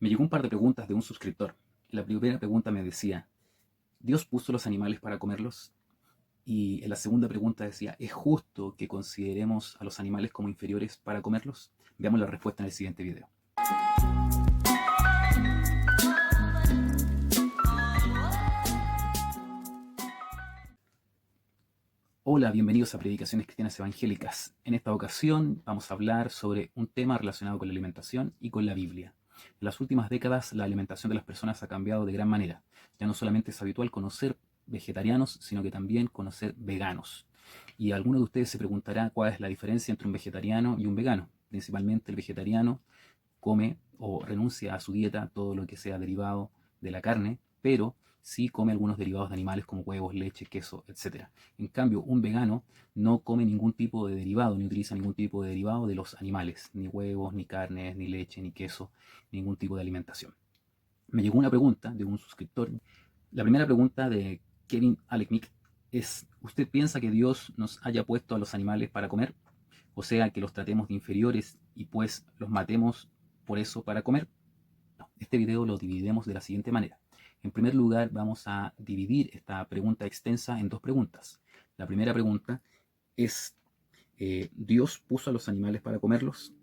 Me llegó un par de preguntas de un suscriptor. La primera pregunta me decía, ¿Dios puso los animales para comerlos? Y en la segunda pregunta decía, ¿es justo que consideremos a los animales como inferiores para comerlos? Veamos la respuesta en el siguiente video. Hola, bienvenidos a Predicaciones Cristianas Evangélicas. En esta ocasión vamos a hablar sobre un tema relacionado con la alimentación y con la Biblia. En las últimas décadas la alimentación de las personas ha cambiado de gran manera. Ya no solamente es habitual conocer vegetarianos, sino que también conocer veganos. Y alguno de ustedes se preguntará cuál es la diferencia entre un vegetariano y un vegano. Principalmente el vegetariano come o renuncia a su dieta todo lo que sea derivado de la carne, pero sí come algunos derivados de animales como huevos, leche, queso, etc. En cambio, un vegano no come ningún tipo de derivado, ni utiliza ningún tipo de derivado de los animales, ni huevos, ni carnes, ni leche, ni queso, ningún tipo de alimentación. Me llegó una pregunta de un suscriptor. La primera pregunta de Kevin Aleknik es, ¿usted piensa que Dios nos haya puesto a los animales para comer? O sea, que los tratemos de inferiores y pues los matemos por eso para comer. Este video lo dividimos de la siguiente manera. En primer lugar, vamos a dividir esta pregunta extensa en dos preguntas. La primera pregunta es, ¿Dios puso a los animales para comerlos?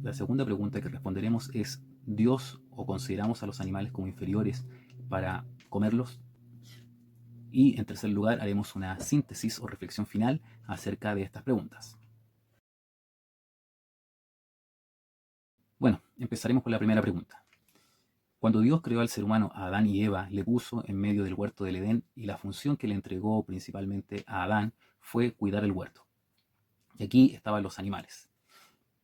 La segunda pregunta que responderemos es, ¿Dios o consideramos a los animales como inferiores para comerlos? Y en tercer lugar, haremos una síntesis o reflexión final acerca de estas preguntas. Bueno, empezaremos con la primera pregunta. Cuando Dios creó al ser humano, a Adán y Eva, le puso en medio del huerto del Edén y la función que le entregó principalmente a Adán fue cuidar el huerto. Y aquí estaban los animales.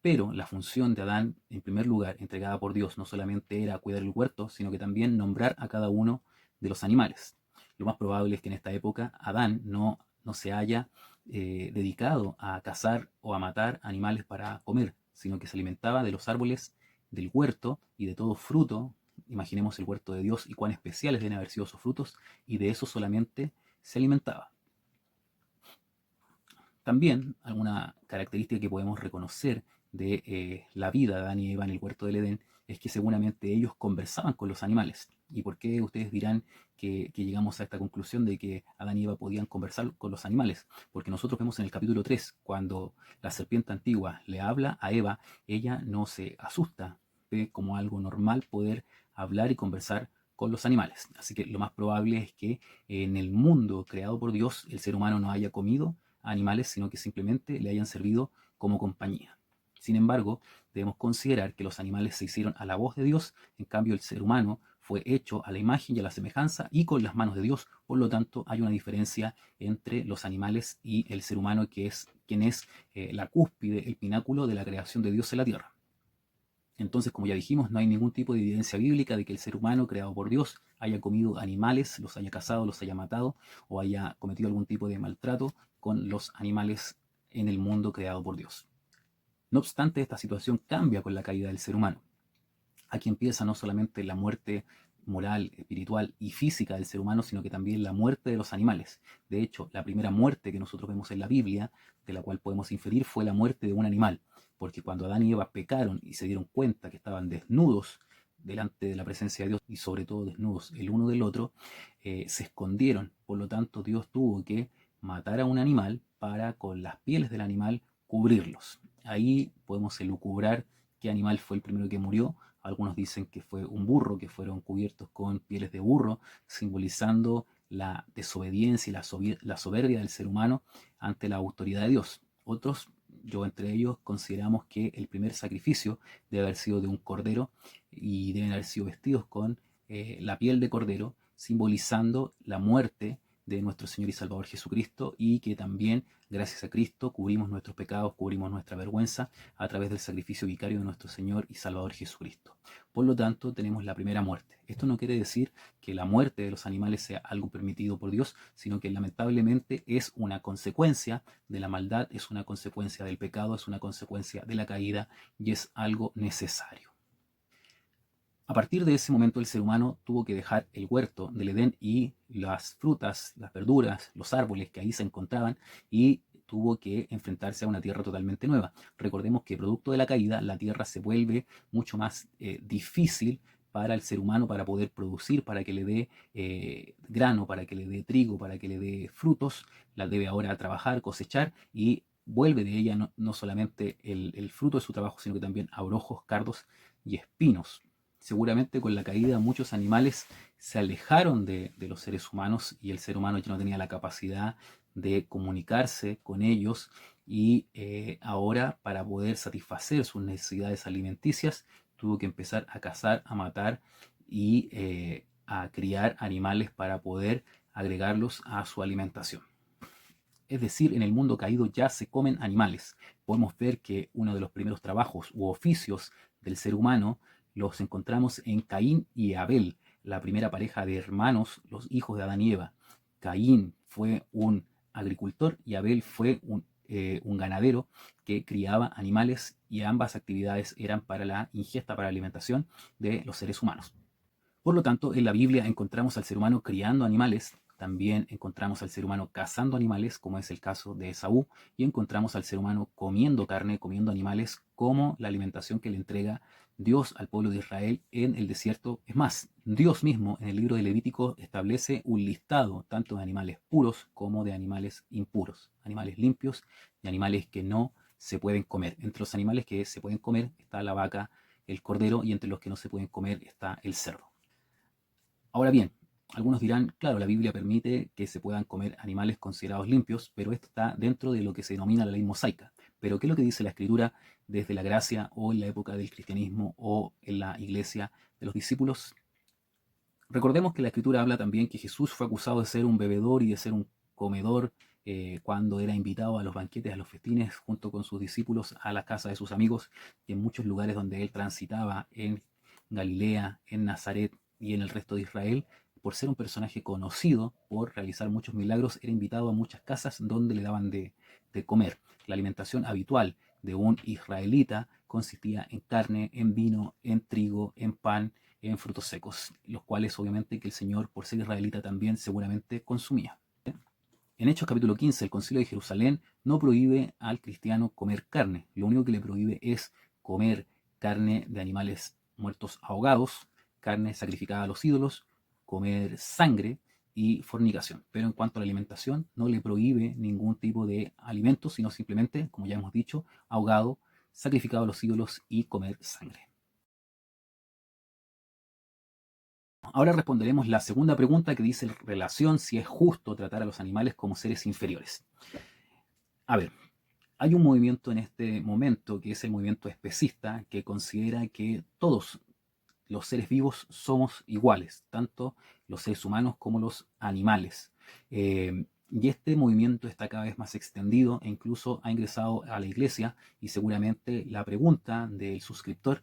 Pero la función de Adán, en primer lugar, entregada por Dios, no solamente era cuidar el huerto, sino que también nombrar a cada uno de los animales. Lo más probable es que en esta época Adán no se haya dedicado a cazar o a matar animales para comer, sino que se alimentaba de los árboles del huerto y de todo fruto. Imaginemos el huerto de Dios y cuán especiales deben haber sido sus frutos, y de eso solamente se alimentaba. También alguna característica que podemos reconocer de la vida de Adán y Eva en el huerto del Edén es que seguramente ellos conversaban con los animales. ¿Y por qué ustedes dirán que llegamos a esta conclusión de que Adán y Eva podían conversar con los animales? Porque nosotros vemos en el capítulo 3, cuando la serpiente antigua le habla a Eva, ella no se asusta, ve como algo normal poder hablar y conversar con los animales. Así que lo más probable es que en el mundo creado por Dios el ser humano no haya comido animales, sino que simplemente le hayan servido como compañía. Sin embargo, debemos considerar que los animales se hicieron a la voz de Dios, en cambio el ser humano fue hecho a la imagen y a la semejanza y con las manos de Dios. Por lo tanto, hay una diferencia entre los animales y el ser humano, que es quien es la cúspide, el pináculo de la creación de Dios en la tierra. Entonces, como ya dijimos, no hay ningún tipo de evidencia bíblica de que el ser humano creado por Dios haya comido animales, los haya cazado, los haya matado o haya cometido algún tipo de maltrato con los animales en el mundo creado por Dios. No obstante, esta situación cambia con la caída del ser humano. Aquí empieza no solamente la muerte moral, espiritual y física del ser humano, sino que también la muerte de los animales. De hecho, la primera muerte que nosotros vemos en la Biblia, de la cual podemos inferir, fue la muerte de un animal, porque cuando Adán y Eva pecaron y se dieron cuenta que estaban desnudos delante de la presencia de Dios y sobre todo desnudos el uno del otro, se escondieron. Por lo tanto, Dios tuvo que matar a un animal para con las pieles del animal cubrirlos. Ahí podemos elucubrar qué animal fue el primero que murió. Algunos dicen que fue un burro, que fueron cubiertos con pieles de burro, simbolizando la desobediencia y la soberbia del ser humano ante la autoridad de Dios. Otros, yo entre ellos, consideramos que el primer sacrificio debe haber sido de un cordero y deben haber sido vestidos con la piel de cordero, simbolizando la muerte de nuestro Señor y Salvador Jesucristo, y que también gracias a Cristo cubrimos nuestros pecados, cubrimos nuestra vergüenza a través del sacrificio vicario de nuestro Señor y Salvador Jesucristo. Por lo tanto, tenemos la primera muerte. Esto no quiere decir que la muerte de los animales sea algo permitido por Dios, sino que lamentablemente es una consecuencia de la maldad, es una consecuencia del pecado, es una consecuencia de la caída y es algo necesario. A partir de ese momento el ser humano tuvo que dejar el huerto del Edén y las frutas, las verduras, los árboles que ahí se encontraban, y tuvo que enfrentarse a una tierra totalmente nueva. Recordemos que producto de la caída, la tierra se vuelve mucho más difícil para el ser humano para poder producir, para que le dé grano, para que le dé trigo, para que le dé frutos. La debe ahora trabajar, cosechar y vuelve de ella no solamente el fruto de su trabajo, sino que también abrojos, cardos y espinos. Seguramente con la caída muchos animales se alejaron de los seres humanos y el ser humano ya no tenía la capacidad de comunicarse con ellos y ahora para poder satisfacer sus necesidades alimenticias tuvo que empezar a cazar, a matar y a criar animales para poder agregarlos a su alimentación. Es decir, en el mundo caído ya se comen animales. Podemos ver que uno de los primeros trabajos u oficios del ser humano los encontramos en Caín y Abel, la primera pareja de hermanos, los hijos de Adán y Eva. Caín fue un agricultor y Abel fue un ganadero que criaba animales y ambas actividades eran para la ingesta, para la alimentación de los seres humanos. Por lo tanto, en la Biblia encontramos al ser humano criando animales, también encontramos al ser humano cazando animales, como es el caso de Esaú, y encontramos al ser humano comiendo carne, comiendo animales, como la alimentación que le entrega Dios al pueblo de Israel en el desierto. Es más, Dios mismo en el libro de Levítico establece un listado tanto de animales puros como de animales impuros, animales limpios y animales que no se pueden comer. Entre los animales que se pueden comer está la vaca, el cordero, y entre los que no se pueden comer está el cerdo. Ahora bien, algunos dirán, claro, la Biblia permite que se puedan comer animales considerados limpios, pero esto está dentro de lo que se denomina la ley mosaica. Pero ¿qué es lo que dice la Escritura desde la gracia o en la época del cristianismo o en la iglesia de los discípulos? Recordemos que la Escritura habla también que Jesús fue acusado de ser un bebedor y de ser un comedor cuando era invitado a los banquetes, a los festines, junto con sus discípulos a la casa de sus amigos y en muchos lugares donde él transitaba en Galilea, en Nazaret y en el resto de Israel. Por ser un personaje conocido, por realizar muchos milagros, era invitado a muchas casas donde le daban de comer. La alimentación habitual de un israelita consistía en carne, en vino, en trigo, en pan, en frutos secos, los cuales obviamente que el Señor, por ser israelita también, seguramente consumía. En Hechos capítulo 15, el Concilio de Jerusalén no prohíbe al cristiano comer carne, lo único que le prohíbe es comer carne de animales muertos ahogados, carne sacrificada a los ídolos, comer sangre y fornicación. Pero en cuanto a la alimentación, no le prohíbe ningún tipo de alimento, sino simplemente, como ya hemos dicho, ahogado, sacrificado a los ídolos y comer sangre. Ahora responderemos la segunda pregunta que dice en relación si es justo tratar a los animales como seres inferiores. A ver, hay un movimiento en este momento que es el movimiento especista que considera que todos los seres vivos somos iguales, tanto los seres humanos como los animales. Y este movimiento está cada vez más extendido e incluso ha ingresado a la iglesia y seguramente la pregunta del suscriptor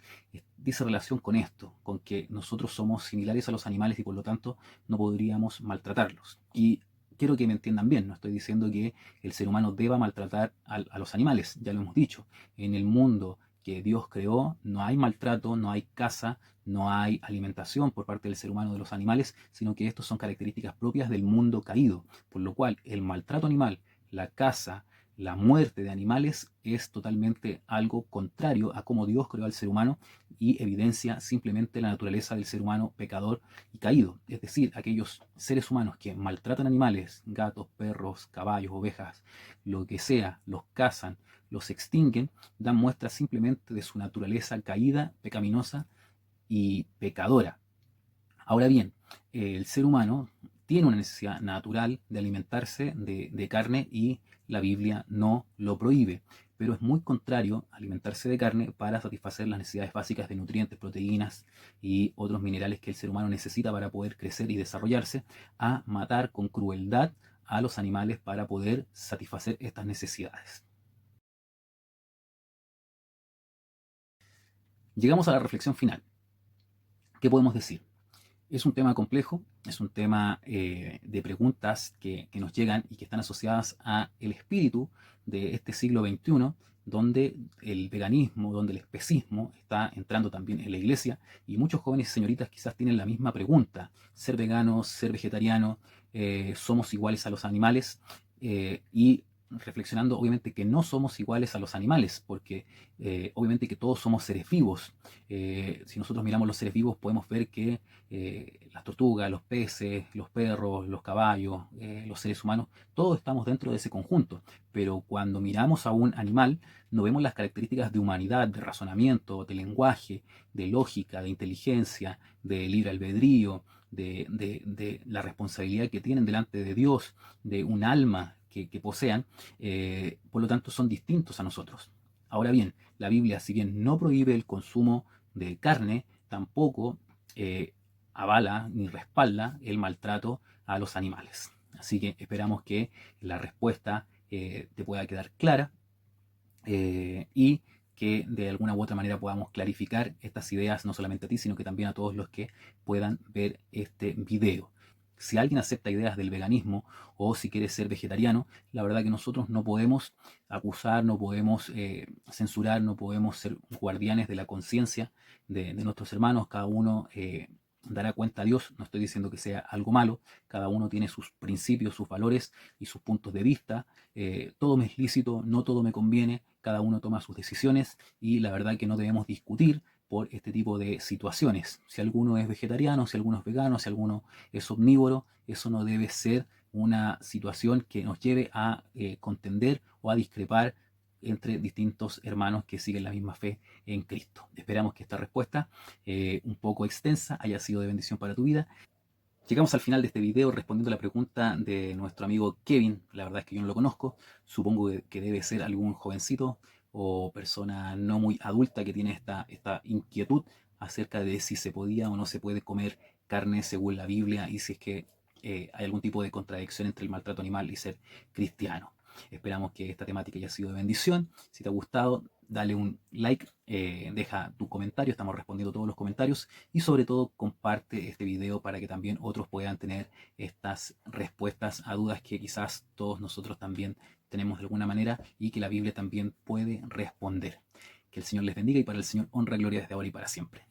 dice relación con esto, con que nosotros somos similares a los animales y por lo tanto no podríamos maltratarlos. Y quiero que me entiendan bien, no estoy diciendo que el ser humano deba maltratar a los animales, ya lo hemos dicho, en el mundo que Dios creó no hay maltrato, no hay caza, no hay alimentación por parte del ser humano de los animales, sino que estos son características propias del mundo caído, por lo cual el maltrato animal, la caza, la muerte de animales es totalmente algo contrario a cómo Dios creó al ser humano y evidencia simplemente la naturaleza del ser humano pecador y caído. Es decir, aquellos seres humanos que maltratan animales, gatos, perros, caballos, ovejas, lo que sea, los cazan, los extinguen, dan muestra simplemente de su naturaleza caída, pecaminosa y pecadora. Ahora bien, el ser humano tiene una necesidad natural de alimentarse de carne y la Biblia no lo prohíbe, pero es muy contrario alimentarse de carne para satisfacer las necesidades básicas de nutrientes, proteínas y otros minerales que el ser humano necesita para poder crecer y desarrollarse, a matar con crueldad a los animales para poder satisfacer estas necesidades. Llegamos a la reflexión final. ¿Qué podemos decir? Es un tema complejo, es un tema de preguntas que nos llegan y que están asociadas a el espíritu de este siglo XXI, donde el veganismo, donde el especismo está entrando también en la iglesia y muchos jóvenes y señoritas quizás tienen la misma pregunta, ser vegano, ser vegetariano, somos iguales a los animales y reflexionando, obviamente, que no somos iguales a los animales, porque obviamente que todos somos seres vivos. Si nosotros miramos los seres vivos, podemos ver que las tortugas, los peces, los perros, los caballos, los seres humanos, todos estamos dentro de ese conjunto. Pero cuando miramos a un animal, no vemos las características de humanidad, de razonamiento, de lenguaje, de lógica, de inteligencia, de libre albedrío, de la responsabilidad que tienen delante de Dios, de un alma que posean, por lo tanto son distintos a nosotros. Ahora bien, la Biblia, si bien no prohíbe el consumo de carne, tampoco avala ni respalda el maltrato a los animales. Así que esperamos que la respuesta te pueda quedar clara y que de alguna u otra manera podamos clarificar estas ideas no solamente a ti, sino que también a todos los que puedan ver este video. Si alguien acepta ideas del veganismo o si quiere ser vegetariano, la verdad que nosotros no podemos acusar, no podemos censurar, no podemos ser guardianes de la conciencia de nuestros hermanos. Cada uno dará cuenta a Dios. No estoy diciendo que sea algo malo. Cada uno tiene sus principios, sus valores y sus puntos de vista. Todo me es lícito, no todo me conviene. Cada uno toma sus decisiones y la verdad que no debemos discutir por este tipo de situaciones. Si alguno es vegetariano, si alguno es vegano, si alguno es omnívoro, eso no debe ser una situación que nos lleve a contender o a discrepar entre distintos hermanos que siguen la misma fe en Cristo. Esperamos que esta respuesta, un poco extensa, haya sido de bendición para tu vida. Llegamos al final de este video respondiendo a la pregunta de nuestro amigo Kevin. La verdad es que yo no lo conozco. Supongo que debe ser algún jovencito o persona no muy adulta que tiene esta inquietud acerca de si se podía o no se puede comer carne según la Biblia y si es que hay algún tipo de contradicción entre el maltrato animal y ser cristiano. Esperamos que esta temática haya sido de bendición. Si te ha gustado, dale un like, deja tu comentario, estamos respondiendo todos los comentarios y sobre todo comparte este video para que también otros puedan tener estas respuestas a dudas que quizás todos nosotros también tenemos de alguna manera y que la Biblia también puede responder. Que el Señor les bendiga y para el Señor honra y gloria desde ahora y para siempre.